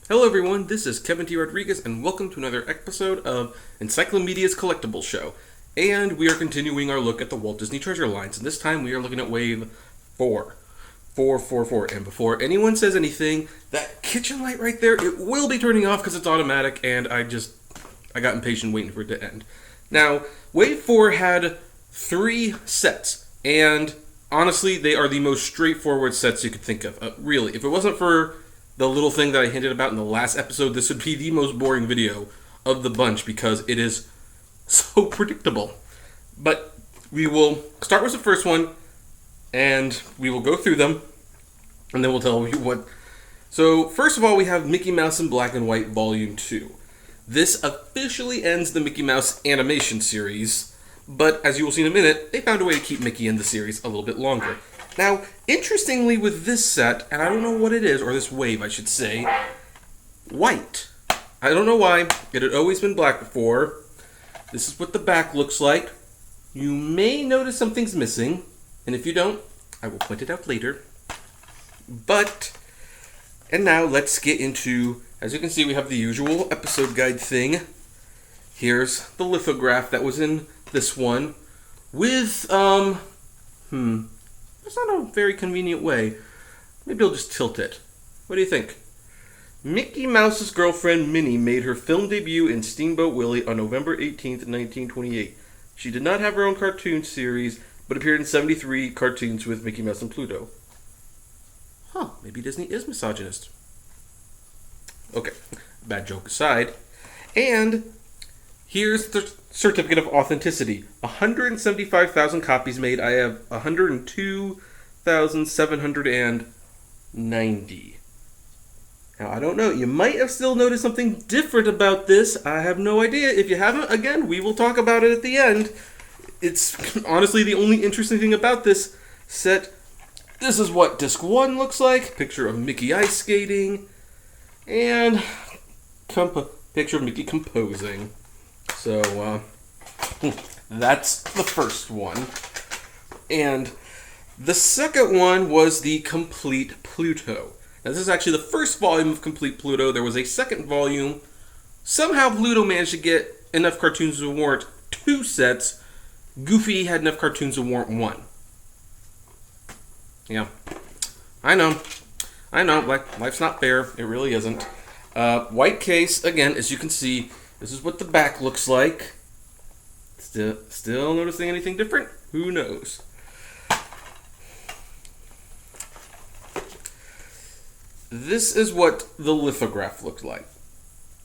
Hello everyone, this is Kevin T. Rodriguez and welcome to another episode of Encyclomedia's Collectibles show. And we are continuing our look at the Walt Disney Treasure lines, and this time we are looking at wave 4. 444. And before anyone says anything, that kitchen light right there, it will be turning off because it's automatic, and I got impatient waiting for it to end. Now, wave 4 had 3 sets, and honestly, they are the most straightforward sets you could think of. Really, if it wasn't for the little thing that I hinted about in the last episode, this would be the most boring video of the bunch because it is so predictable. But we will start with the first one, and we will go through them, and then we'll tell you what. So, first of all, we have Mickey Mouse in Black and White Volume 2. This officially ends the Mickey Mouse animation series, but as you will see in a minute, they found a way to keep Mickey in the series a little bit longer. Now, interestingly with this set, and I don't know what it is, or this wave I should say, white. I don't know why, it had always been black before. This is what the back looks like. You may notice something's missing, and if you don't, I will point it out later. And now let's get into, as you can see, we have the usual episode guide thing. Here's the lithograph that was in this one with, it's not a very convenient way. Maybe I'll just tilt it. What do you think? Mickey Mouse's girlfriend Minnie made her film debut in Steamboat Willie on November 18th, 1928. She did not have her own cartoon series, but appeared in 73 cartoons with Mickey Mouse and Pluto. Maybe Disney is misogynist. Okay, bad joke aside. And here's the certificate of authenticity. 175,000 copies made. I have 102,790. Now, I don't know. You might have still noticed something different about this. I have no idea. If you haven't, again, we will talk about it at the end. It's honestly the only interesting thing about this set. This is what disc 1 looks like. Picture of Mickey ice skating. And picture of Mickey composing. So, that's the first one. And the second one was the Complete Pluto. Now, this is actually the first volume of Complete Pluto. There was a second volume. Somehow Pluto managed to get enough cartoons to warrant 2 sets. Goofy had enough cartoons to warrant 1. Yeah. I know. Life's not fair. It really isn't. White case, again, as you can see, this is what the back looks like. Still noticing anything different? Who knows? This is what the lithograph looked like.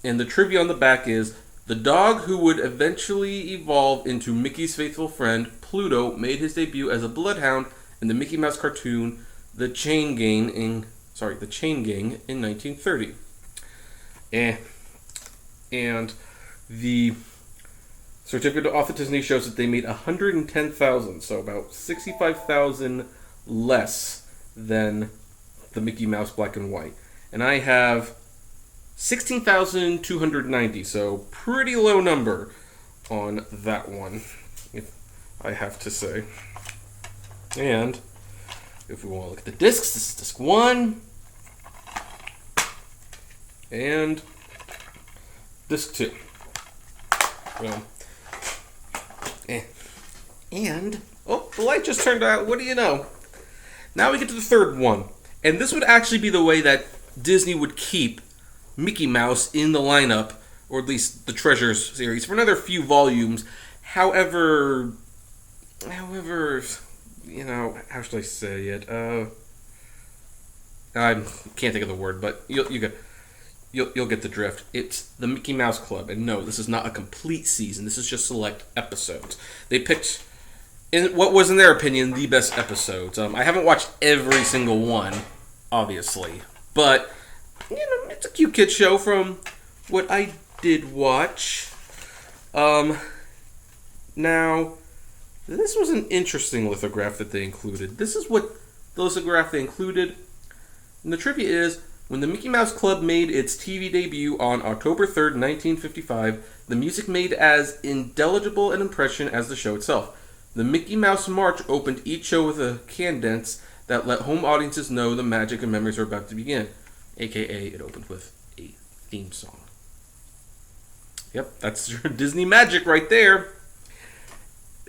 And the trivia on the back is, the dog who would eventually evolve into Mickey's faithful friend, Pluto, made his debut as a bloodhound in the Mickey Mouse cartoon, The Chain Gang in 1930. And the certificate of authenticity shows that they made 110,000, so about 65,000 less than the Mickey Mouse Black and White. And I have 16,290, so pretty low number on that one, if I have to say. And if we want to look at the discs, this is disc 1 and disc 2. Well, and the light just turned out. What do you know? Now we get to the third one. And this would actually be the way that Disney would keep Mickey Mouse in the lineup, or at least the Treasures series, for another few volumes. However, you know, how should I say it? I can't think of the word, but you'll get the drift. It's the Mickey Mouse Club, and no, this is not a complete season. This is just select episodes. They picked, in what was in their opinion, the best episodes. I haven't watched every single one, obviously, but you know, it's a cute kid show from what I did watch. Now, this was an interesting lithograph that they included. This is what the lithograph they included. And the trivia is, when the Mickey Mouse Club made its TV debut on October 3rd, 1955, the music made as indelible an impression as the show itself. The Mickey Mouse March opened each show with a cadence that let home audiences know the magic and memories are about to begin. AKA, it opened with a theme song. Yep, that's your Disney magic right there.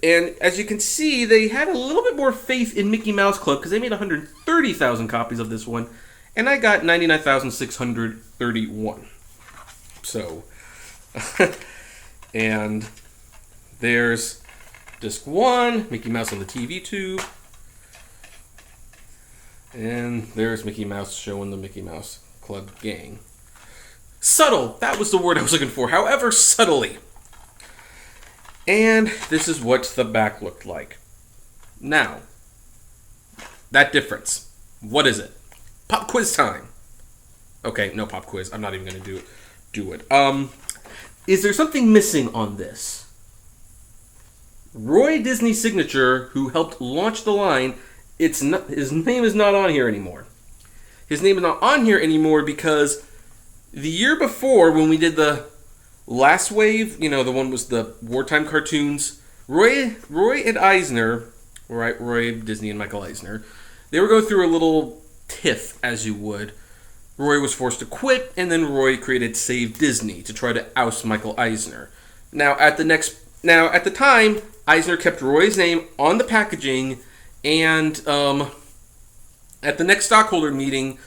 And as you can see, they had a little bit more faith in Mickey Mouse Club because they made 130,000 copies of this one, and I got 99,631. So, and there's disc 1, Mickey Mouse on the TV tube, and there's Mickey Mouse showing the Mickey Mouse Club gang. Subtle, that was the word I was looking for, however subtly. And this is what the back looked like. Now, that difference, what is it? Pop quiz time. Okay, no pop quiz. I'm not even going to do it. Is there something missing on this? Roy Disney Signature, who helped launch the line, his name is not on here anymore. His name is not on here anymore because the year before, when we did the last wave, the one was the wartime cartoons, Roy and Eisner, right? Roy Disney and Michael Eisner, they were going through a little tiff, as you would. Roy was forced to quit, and then Roy created Save Disney to try to oust Michael Eisner. Now, at the time, Eisner kept Roy's name on the packaging, and at the next stockholder meeting,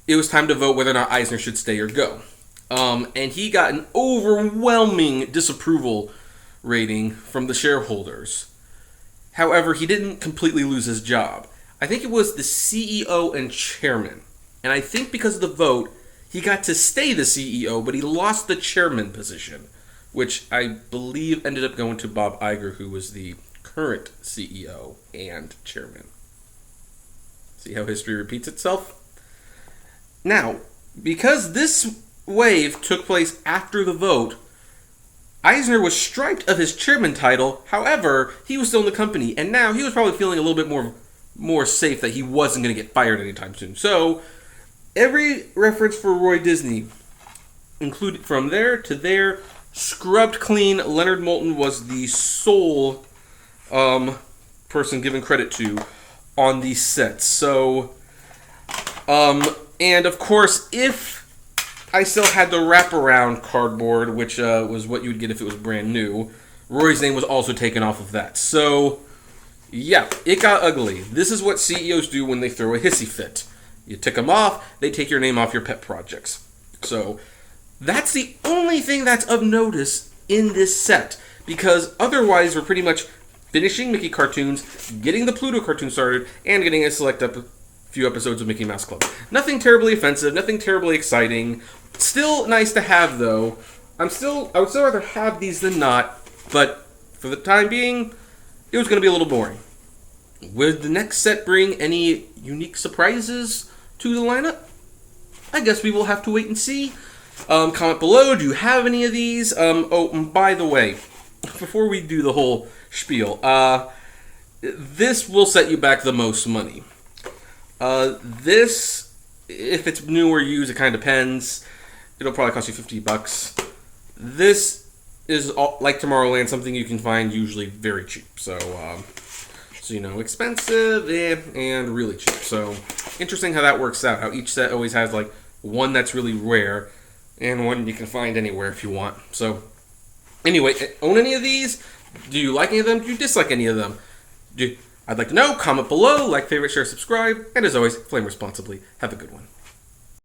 it was time to vote whether or not Eisner should stay or go. And he got an overwhelming disapproval rating from the shareholders. However, he didn't completely lose his job. I think it was the CEO and chairman. And I think because of the vote, he got to stay the CEO, but he lost the chairman position, which I believe ended up going to Bob Iger, who was the current CEO and chairman. See how history repeats itself? Now, because this wave took place after the vote, Eisner was stripped of his chairman title. However, he was still in the company, and now he was probably feeling a little bit more safe that he wasn't going to get fired anytime soon. So, every reference for Roy Disney, included from there to there, scrubbed clean. Leonard Moulton was the sole person given credit to on these sets. So, and of course, if I still had the wraparound cardboard, which was what you would get if it was brand new, Roy's name was also taken off of that. So, yeah, it got ugly. This is what CEOs do when they throw a hissy fit. You tick them off, they take your name off your pet projects. So, that's the only thing that's of notice in this set, because otherwise we're pretty much finishing Mickey cartoons, getting the Pluto cartoon started, and getting a select few episodes of Mickey Mouse Club. Nothing terribly offensive, nothing terribly exciting. Still nice to have, though. I would still rather have these than not, but for the time being, it was going to be a little boring. Would the next set bring any unique surprises to the lineup? I guess we will have to wait and see. Comment below, do you have any of these? And by the way, before we do the whole spiel, this will set you back the most money. This, if it's new or used, it kind of depends. It'll probably cost you $50. This is, like Tomorrowland, something you can find usually very cheap. So expensive and really cheap. So, interesting how that works out. How each set always has, like, one that's really rare and one you can find anywhere if you want. So, anyway, own any of these? Do you like any of them? Do you dislike any of them? I'd like to know. Comment below. Like, favorite, share, subscribe. And as always, flame responsibly. Have a good one.